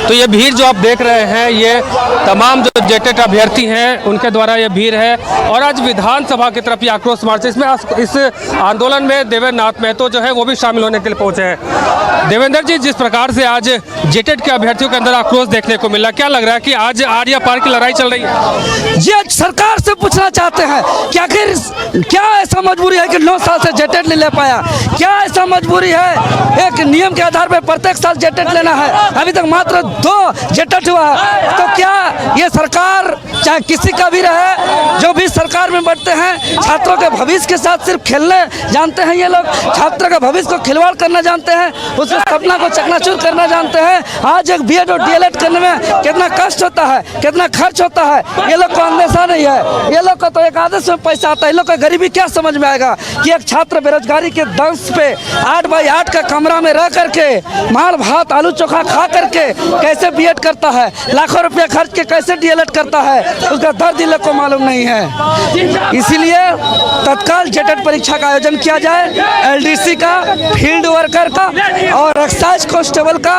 तो ये भीड़ जो आप देख रहे हैं ये तमाम जो जेटेट अभ्यर्थी हैं उनके द्वारा ये भीड़ है और आज विधानसभा की तरफ ये आक्रोश मार्च। इसमें इस आंदोलन में देवेंद्र नाथ महतो जो है वो भी शामिल होने के लिए पहुंचे हैं। देवेंद्र जी, जिस प्रकार से आज जेटेट के अभ्यर्थियों के अंदर आक्रोश देखने को मिला, क्या लग रहा है कि आज आर्या पार की लड़ाई चल रही है? ये सरकार से पूछना चाहते हैं कि आखिर क्या ऐसा मजबूरी है कि 9 साल से जेटेट नहीं ले पाया? क्या ऐसा मजबूरी है? एक नियम के आधार पर प्रत्येक साल जेटेट लेना है, अभी तक मात्र 2 जेटेट हुआ है। तो क्या ये सरकार चाहे किसी का भी रहे, जो भी सरकार में बैठते हैं, छात्रों के भविष्य के साथ सिर्फ खेलने जानते हैं ये लोग, छात्रों के भविष्य को खिलवाड़ करना जानते हैं, उसके सपना को चकनाचूर करना जानते हैं। आज एक बीएड और डीएलएड करने में कितना कष्ट होता है, कितना खर्च होता है, ये लोग को अंदेशा नहीं है। ये लोग को तो एक आदेश में पैसा आता है, ये लोग का गरीबी क्या समझ में आएगा कि एक छात्र बेरोजगारी के दंश पे 8x8 का कमरा में रह करके माल भात आलू चोखा खा करके कैसे बीएड करता है, लाखों रुपया खर्च के कैसे डीएलएड करता है, उसका दर्द इन लोग को मालूम नहीं है। इसीलिए तत्काल जेटेट परीक्षा का आयोजन किया जाए, एलडीसी का, फील्ड वर्कर का और एक्साइज कांस्टेबल का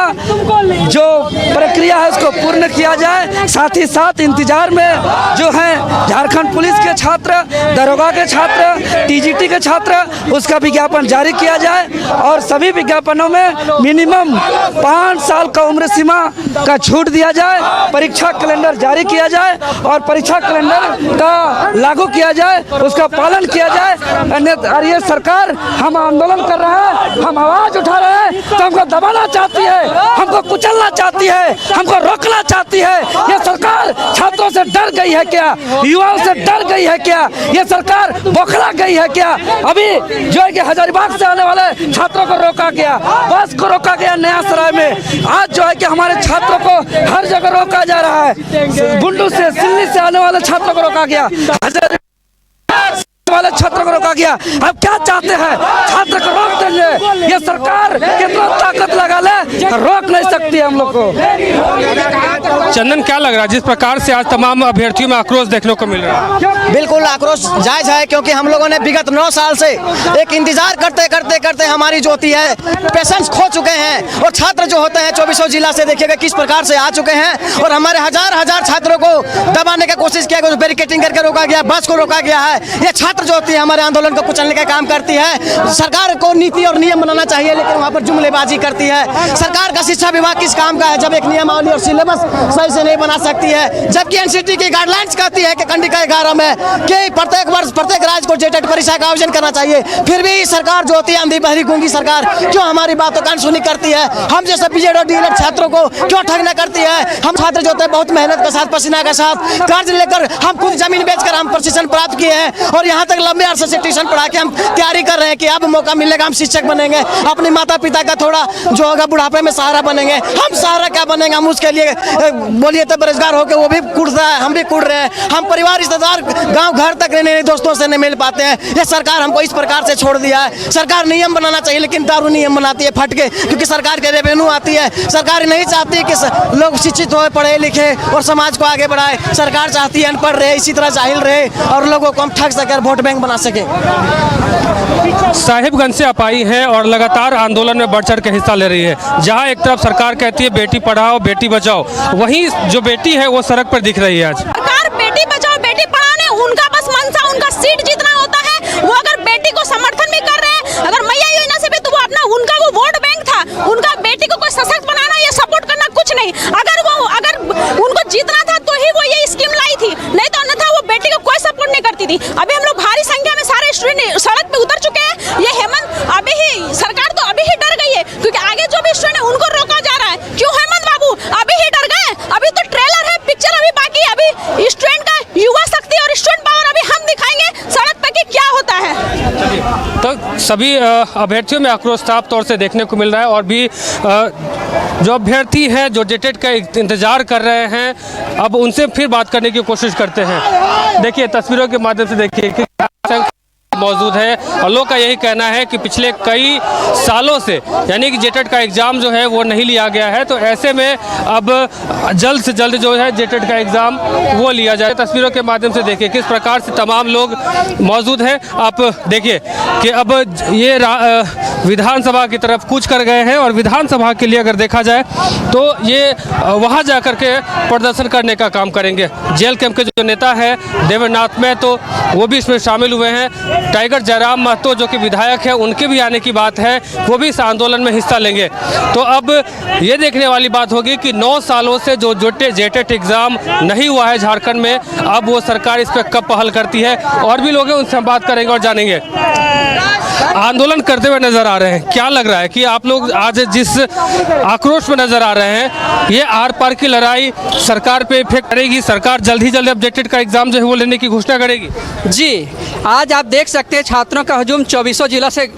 जो प्रक्रिया है उसको पूर्ण किया जाए। साथ ही साथ इंतजार में जो है झारखंड पुलिस के छात्र, दरोगा के छात्र, टीजीटी के छात्र, उसका विज्ञापन जारी किया जाए और सभी विज्ञापनों में मिनिमम 5 साल का उम्र सीमा का छूट दिया जाए, परीक्षा कैलेंडर जारी किया जाए और परीक्षा कैलेंडर का लागू किया जाए, उसका पालन किया जाए। अन्यथा ये सरकार, हम आंदोलन कर रहे हैं, हम आवाज उठा रहे हैं तो हमको दबाना चाहती है, हमको कुचलना चाहती है, हमको रोकना चाहती है। ये सरकार छात्रों से डर गई है क्या? युवाओं से डर गई है क्या? ये सरकार बौखला गई है क्या? अभी जो है कि हजारीबाग से आने वाले छात्रों को रोका गया, बस को रोका गया नया सराय में। आज जो है कि हमारे छात्रों को हर जगह रोका जा रहा है। बुंडू से, सिल्ली से आने वाले छात्रों को रोका गया, वाले छात्रों को रोका गया। अब क्या चाहते हैं? छात्र को रोक देंगे। ये सरकार कितना ताकत लगा ले, रोक नहीं सकती हम लोग को। चंदन, क्या लग रहा है जिस प्रकार से आज तमाम अभ्यर्थियों में आक्रोश देखने को मिल रहा है? बिल्कुल आक्रोश जायज है, क्योंकि हम लोगों ने विगत 9 साल से एक इंतजार करते करते करते हमारी जो होती है पेशेंस खो चुके हैं और छात्र जो होते हैं 24 जिला से देखिएगा किस प्रकार से आ चुके हैं और हमारे हजार छात्रों को दबाने की कोशिश किया गया, बैरिकेटिंग करके रोका गया, बस को रोका गया है। ये छात्र जो होती है हमारे आंदोलन को कुचलने का काम करती है। सरकार को नीति और नियम बनाना चाहिए, लेकिन वहाँ पर जुमलेबाजी करती है। सरकार का शिक्षा विभाग किस काम का है जब एक नियमावली और सिलेबस सही से नहीं बना सकती है, जबकि एनसीटी की गाइडलाइंस कहती है कि कंडिका 11 में कि प्रत्येक वर्ष प्रत्येक राज्य को जेटेट परीक्षा का आयोजन करना चाहिए। फिर भी सरकार जो होती है अंधी बहरी गूंगी सरकार क्यों हमारी बातों का अनसुनी करती है? हम जैसे बीएड और डीएलएड छात्रों को क्यों ठगना करती है? हम छात्र जो होते हैं बहुत मेहनत के साथ, पसीना के साथ, कर्ज लेकर हम खुद जमीन बेचकर हम प्रशिक्षण प्राप्त किए हैं और यहाँ तक लंबे अरसे से ट्यूशन पढ़ा के हम तैयारी कर रहे हैं कि अब मौका मिलेगा हम शिक्षक बनेंगे, अपने माता पिता का थोड़ा जो होगा बुढ़ापे में सहारा बनेंगे। हम सहारा क्या बनेंगे? हम उसके लिए बोलिए तो बेरोजगार होकर वो भी कूद रहा है, हम भी कूद रहे हैं। हम परिवार रिश्तेदार गांव घर तक रहने दोस्तों से नहीं मिल पाते हैं। ये सरकार हमको इस प्रकार से छोड़ दिया है। सरकार नियम बनाना चाहिए, लेकिन दारू नियम बनाती है फट के, क्योंकि सरकार के रेवेन्यू आती है। सरकार नहीं चाहती कि लोग शिक्षित हो, पढ़े लिखे और समाज को आगे बढ़ाए। सरकार चाहती है अनपढ़ रहे, इसी तरह जाहिल रहे और लोगों को हम ठग सके, वोट बैंक बना सके। साहिबगंज से आप आई हैं और लगातार आंदोलन में बढ़ चढ़ के हिस्सा ले रही है। जहां एक तरफ सरकार कहती है बेटी पढ़ाओ बेटी बचाओ, वहीं जो बेटी है वो सड़क पर दिख रही है। आज सरकार बेटी बचाओ बेटी पढ़ाओ ने उनका बस मनसा, उनका सीट जितना होता है वो अगर बेटी को समर्थन भी कर रहे हैं, अगर मैया योजना से भी तो वो अपना उनका वो वोट बैंक था, उनका बेटी को कोई सशक्त बनाना या सपोर्ट करना कुछ नहीं। अगर उनको जीतना था तो ही वो ये स्कीम लाई थी, नहीं तो अन्यथा वो बेटी को कोई सपोर्ट नहीं करती थी। अभी हम लोग भारी संख्या में सारे स्टूडेंट सड़क पे उतर चुके हैं। ये हेमंत अभी ही सरकार तो अभी ही डर गई है, क्योंकि आगे जो भी स्टूडेंट उनको रोका जा रहा है। क्यों हेमंत बाबू अभी ही डर गए? अभी तो ट्रेलर है, पिक्चर अभी बाकी है। अभी स्टूडेंट का युवा शक्ति और स्टूडेंट पावर अभी हम दिखाएंगे सड़क पे कि क्या होता है। तो सभी अभ्यर्थियों में आक्रोश साफ तौर से देखने को मिल रहा है और भी जो अभ्यर्थी हैं जो जेटेट का इंतजार कर रहे हैं, अब उनसे फिर बात करने की कोशिश करते हैं। देखिए तस्वीरों के माध्यम से देखिए कि मौजूद है और लोग का यही कहना है कि पिछले कई सालों से यानी कि जेटेट का एग्ज़ाम जो है वो नहीं लिया गया है, तो ऐसे में अब जल्द से जल्द जो है जेटेट का एग्ज़ाम वो लिया जाए। तस्वीरों के माध्यम से देखिए किस प्रकार से तमाम लोग मौजूद हैं। आप देखिए कि अब ये विधानसभा की तरफ कूच कर गए हैं और विधानसभा के लिए अगर देखा जाए तो ये वहाँ जा कर के प्रदर्शन करने का काम करेंगे। जेल कैंप के जो नेता है देवेंद्रनाथ महतो वो भी इसमें शामिल हुए हैं। टाइगर जयराम महतो जो कि विधायक है उनके भी आने की बात है, वो भी इस आंदोलन में हिस्सा लेंगे। तो अब ये देखने वाली बात होगी कि 9 सालों से जो जेटेट एग्ज़ाम नहीं हुआ है झारखंड में, अब वो सरकार इस पर कब पहल करती है। और भी लोग हैं उनसे हम बात करेंगे और जानेंगे। आंदोलन करते हुए नजर आ रहे हैं, क्या लग रहा है कि आप लोग आज जिस आक्रोश में नजर आ रहे हैं ये आर पार की लड़ाई सरकार पे इफेक्ट करेगी? सरकार जल्द ही जल्द अब जेटेट का एग्जाम जो है वो लेने की घोषणा करेगी? जी, आज आप देख सकते हैं छात्रों का हजूम 24 जिला से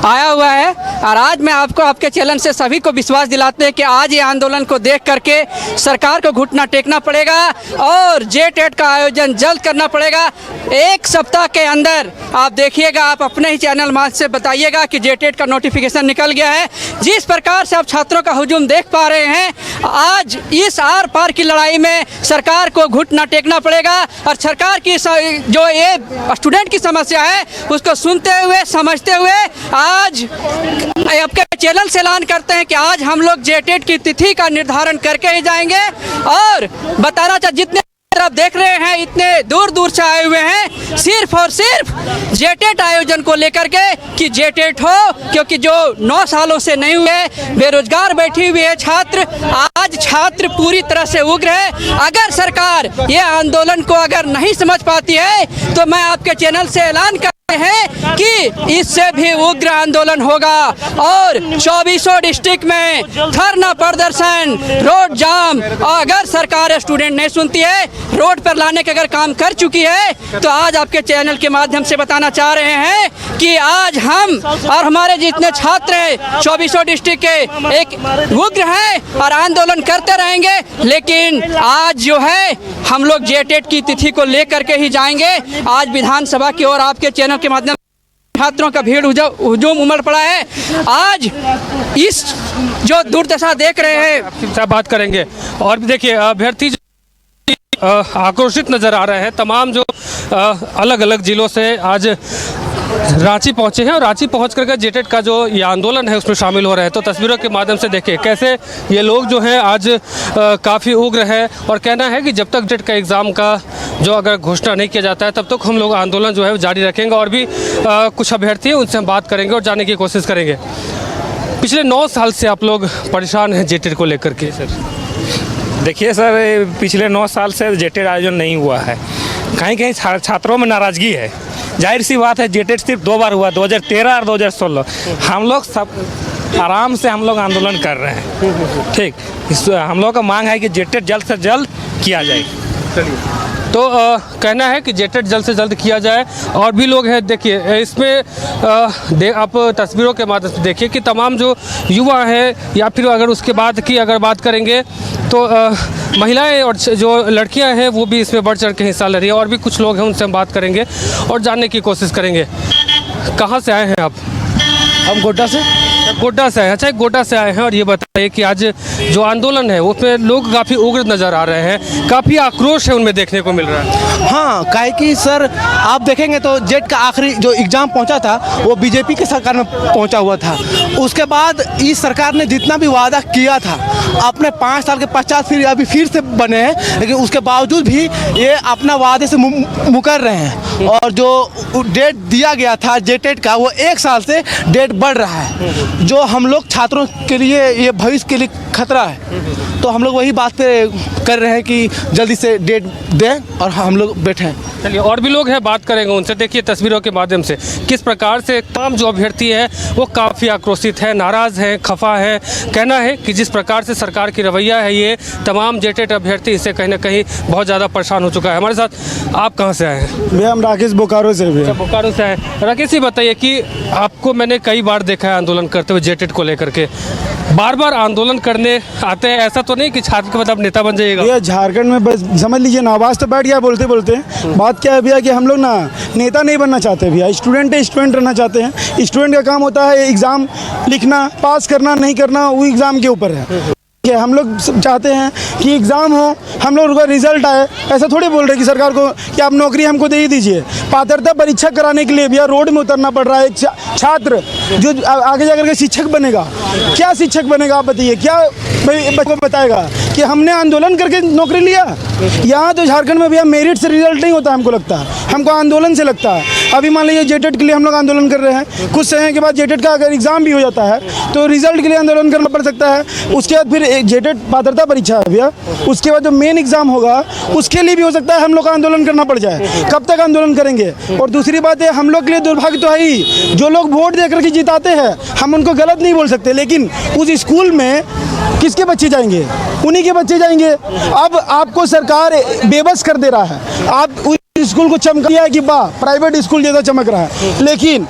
आया हुआ है और आज मैं आपको आपके चैनल से सभी को विश्वास दिलाते हैं कि आज ये आंदोलन को देख करके सरकार को घुटना टेकना पड़ेगा और जेटेट का आयोजन जल्द करना पड़ेगा। 1 सप्ताह के अंदर आप देखिएगा, आप अपने ही चैनल माध्यम से बताइएगा कि जेटेट का नोटिफिकेशन निकल गया है। जिस प्रकार से आप छात्रों का हजूम देख पा रहे हैं, आज इस आर पार की लड़ाई में सरकार को घुटना टेकना पड़ेगा और सरकार की जो ये स्टूडेंट की समस्या है उसको सुनते हुए समझते हुए आज आपके चैनल से ऐलान करते हैं कि आज हम लोग जेटेट की तिथि का निर्धारण करके ही जाएंगे। और बताना चाह जितने आप देख रहे हैं इतने दूर दूर से आए हुए हैं सिर्फ और सिर्फ जेटेट आयोजन को लेकर के कि जेटेट हो, क्योंकि जो 9 सालों से नहीं हुए, बेरोजगार बैठी हुई है छात्र, आज छात्र पूरी तरह से उग्र है। अगर सरकार ये आंदोलन को अगर नहीं समझ पाती है तो मैं आपके चैनल से ऐलान कर हैं कि इससे भी उग्र आंदोलन होगा और 24 डिस्ट्रिक्ट में धरना प्रदर्शन, रोड जाम। और अगर सरकार स्टूडेंट नहीं सुनती है, रोड पर लाने का अगर काम कर चुकी है, तो आज आपके चैनल के माध्यम से बताना चाह रहे हैं कि आज हम और हमारे जितने छात्र हैं 24 डिस्ट्रिक्ट के एक उग्र हैं और आंदोलन करते रहेंगे। लेकिन आज जो है हम लोग जेटेट की तिथि को लेकर के ही जाएंगे। आज विधानसभा की ओर आपके चैनल के माध्यम छात्रों का भीड़ हुजूम उमड़ पड़ा है। आज इस जो दुर्दशा देख रहे हैं, आपसे बात करेंगे। और भी देखिए अभ्यर्थी आक्रोशित नजर आ रहे हैं। तमाम जो अलग अलग जिलों से आज रांची पहुंचे हैं और रांची पहुंच करके जेटेट का जो ये आंदोलन है उसमें शामिल हो रहे हैं। तो तस्वीरों के माध्यम से देखिए कैसे ये लोग जो हैं आज काफ़ी उग्र है और कहना है कि जब तक जेटेट का एग्ज़ाम का जो अगर घोषणा नहीं किया जाता है तब तक हम लोग आंदोलन जो है जारी रखेंगे। और भी कुछ अभ्यर्थी हैं उनसे हम बात करेंगे और जानने की कोशिश करेंगे। पिछले 9 साल से आप लोग परेशान हैं जेटेट को लेकर के? सर देखिए सर, पिछले 9 साल से जेटेट आयोजन नहीं हुआ है। कहीं कहीं छात्रों में नाराज़गी है। जाहिर सी बात है, जेटेट सिर्फ 2 बार हुआ, 2013 और 2016। हम लोग सब आराम से हम लोग आंदोलन कर रहे हैं। ठीक, हम लोग का मांग है कि जेटेट जल्द से जल्द किया जाए। चलिए, तो कहना है कि जेटेट जल्द से जल्द किया जाए। और भी लोग हैं, देखिए इसमें आप तस्वीरों के माध्यम से देखिए कि तमाम जो युवा हैं या फिर अगर उसके बाद की अगर बात करेंगे तो महिलाएं और जो लड़कियां हैं वो भी इसमें बढ़ चढ़ के हिस्सा ले रही है। और भी कुछ लोग हैं उनसे हम बात करेंगे और जानने की कोशिश करेंगे। कहाँ से आए हैं आप? हम गोड्डा से आए हैं। अच्छा, गोड्डा से आए हैं। और ये बताइए कि आज जो आंदोलन है उसमें लोग काफ़ी उग्र नज़र आ रहे हैं, काफ़ी आक्रोश है उनमें देखने को मिल रहा है। हाँ, काहे कि सर आप देखेंगे तो जेट का आखिरी जो एग्ज़ाम पहुंचा था वो बीजेपी के सरकार में पहुंचा हुआ था। उसके बाद इस सरकार ने जितना भी वादा किया था अपने 5 साल के पश्चात फिर से बने हैं, लेकिन उसके बावजूद भी ये अपना वादे से मुकर रहे हैं। और जो डेट दिया गया था जेटेट का वो 1 साल से डेट बढ़ रहा है, जो हम लोग छात्रों के लिए ये भविष्य के लिए खतरा है। तो हम लोग वही बात पे कर रहे हैं कि जल्दी से डेट दें और हम लोग बैठें। चलिए, और भी लोग हैं, बात करेंगे उनसे। देखिए तस्वीरों के माध्यम से किस प्रकार से तमाम जो अभ्यर्थी है वो काफ़ी आक्रोशित है, नाराज़ हैं, खफा है। कहना है कि जिस प्रकार से सरकार की रवैया है, ये तमाम जेटेट अभ्यर्थी इससे कहीं ना कहीं बहुत ज़्यादा परेशान हो चुका है। हमारे साथ आप कहाँ से आए हैं? भैया हम राकेश बोकारो से। भैया बोकारो से आए। राकेश जी बताइए कि आपको मैंने कई बार देखा है आंदोलन करते हुए जेटेट को लेकर के, बार बार आंदोलन करने आते हैं। ऐसा तो नहीं कि छात्र के मतलब नेता बन जाइएगा? भैया झारखंड में बस समझ लीजिए ना, आवाज़ तो बैठ गया बोलते बोलते। बात क्या है भैया कि हम लोग ना नेता नहीं बनना चाहते भैया, स्टूडेंट है, स्टूडेंट रहना चाहते हैं। स्टूडेंट का काम होता है एग्ज़ाम लिखना, पास करना नहीं करना वो एग्ज़ाम के ऊपर है। हम लोग चाहते हैं कि एग्ज़ाम हो, हम लोग का रिजल्ट आए। ऐसा थोड़ी बोल रहे कि सरकार को कि आप नौकरी हमको दे ही दीजिए। पात्रता परीक्षा कराने के लिए भैया रोड में उतरना पड़ रहा है। एक छात्र जो आगे जाकर के शिक्षक बनेगा, क्या शिक्षक बनेगा आप बताइए? क्या बच्चों को बताएगा कि हमने आंदोलन करके नौकरी लिया? यहाँ तो झारखंड में भैया मेरिट से रिजल्ट नहीं होता, हमको लगता है, हमको आंदोलन से लगता है। अभी मान लीजिए जेटेट के लिए हम लोग आंदोलन कर रहे हैं, कुछ समय के बाद जेटेट का अगर एग्ज़ाम भी हो जाता है तो रिजल्ट के लिए आंदोलन करना पड़ सकता है। उसके बाद फिर जेटेट पात्रता परीक्षा है भैया, उसके बाद जो मेन एग्ज़ाम होगा उसके लिए भी हो सकता है हम लोग का आंदोलन करना पड़ जाए। कब तक आंदोलन करेंगे? और दूसरी बात है, हम लोग के लिए दुर्भाग्य तो है ही, जो लोग वोट दे करके जिताते हैं हम उनको गलत नहीं बोल सकते, लेकिन उस स्कूल में किसके बच्चे जाएंगे? उन्हीं के बच्चे जाएंगे। अब आपको सरकार बेबस कर दे रहा है। आप उस स्कूल को चमक दिया है कि वाह प्राइवेट स्कूल जैसा चमक रहा है, लेकिन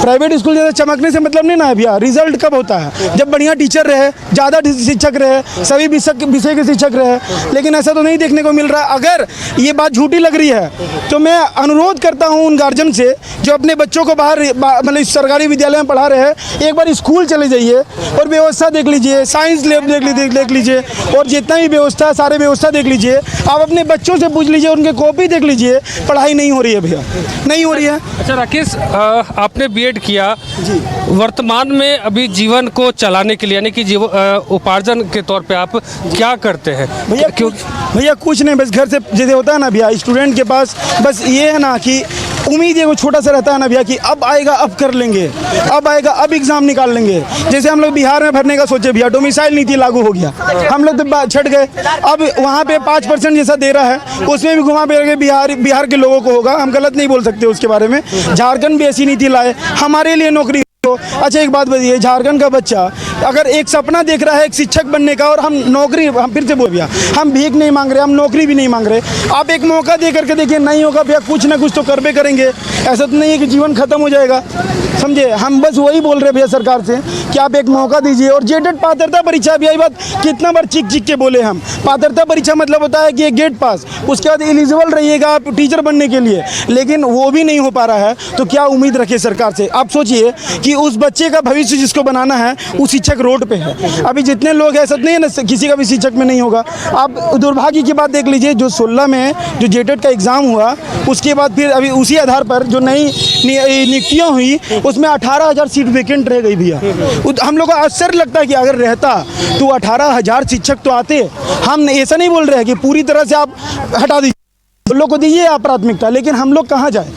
प्राइवेट स्कूल जैसा चमकने से मतलब नहीं ना भैया। रिजल्ट कब होता है? जब बढ़िया टीचर रहे, ज़्यादा शिक्षक रहे, सभी विषय के शिक्षक रहे, लेकिन ऐसा तो नहीं देखने को मिल रहा। अगर ये बात झूठी लग रही है तो मैं अनुरोध करता हूँ उन गार्जियन से जो अपने बच्चों को बाहर मतलब सरकारी विद्यालय में पढ़ा रहे हैं, एक बार स्कूल चले जाइए और व्यवस्था देख लीजिए, साइंस लैब देख लीजिए, और जितना भी व्यवस्था है सारे व्यवस्था देख लीजिए। आप अपने बच्चों से पूछ लीजिए, उनके कॉपी देख लीजिए, पढ़ाई नहीं हो रही है भैया, नहीं हो रही है। अच्छा राकेश, आपने बीएड किया जी, वर्तमान में अभी जीवन को चलाने के लिए यानी कि उपार्जन के तौर पे आप क्या करते हैं? भैया कुछ नहीं, बस घर से जैसे होता है ना भैया, स्टूडेंट के पास बस ये है ना कि उम्मीद है वो छोटा सा रहता है ना भैया कि अब आएगा अब कर लेंगे, अब आएगा अब एग्ज़ाम निकाल लेंगे। जैसे हम लोग बिहार में भरने का सोचे भैया, डोमिसाइल नीति लागू हो गया, हम लोग तो छट गए। अब वहाँ पे 5% जैसा दे रहा है, उसमें भी घुमा फिर के बिहार के लोगों को होगा। हम गलत नहीं बोल सकते उसके बारे में। झारखंड भी ऐसी नीति लाए हमारे लिए नौकरी। अच्छा एक बात बताइए, झारखंड का बच्चा अगर एक सपना देख रहा है एक शिक्षक बनने का, और हम नौकरी, हम फिर से बोल भैया, हम भीख नहीं मांग रहे, हम नौकरी भी नहीं मांग रहे। आप एक मौका दे करके देखिए, नहीं होगा भैया कुछ ना कुछ तो करबे करेंगे। ऐसा तो नहीं है कि जीवन खत्म हो जाएगा, समझे। हम बस वही बोल रहे भैया सरकार से कि आप एक मौका दीजिए। और जेटेट पात्रता परीक्षा भी, आई बात कितना बार चिक के बोले हम, पात्रता परीक्षा मतलब होता है कि एक गेट पास, उसके बाद एलिजिबल रहिएगा आप टीचर बनने के लिए, लेकिन वो भी नहीं हो पा रहा है। तो क्या उम्मीद रखे सरकार से? आप सोचिए कि उस बच्चे का भविष्य जिसको बनाना है वो शिक्षक रोड पे है। अभी जितने लोग ऐसा नहीं है ना, किसी का भी शिक्षक में नहीं होगा। आप दुर्भाग्य की बात देख लीजिए, जो 16 में जो जेटेट का एग्ज़ाम हुआ, उसके बाद फिर अभी उसी आधार पर जो नई नियुक्तियाँ हुई उसमें 18,000 सीट वैकेंट रह गई भैया। हम लोग को आश्चर्य लगता है कि अगर रहता तो 18,000 शिक्षक तो आते। हम ऐसा नहीं बोल रहे हैं कि पूरी तरह से आप हटा दीजिए, लोग को दीजिए आप प्राथमिकता, लेकिन हम लोग कहाँ जाए?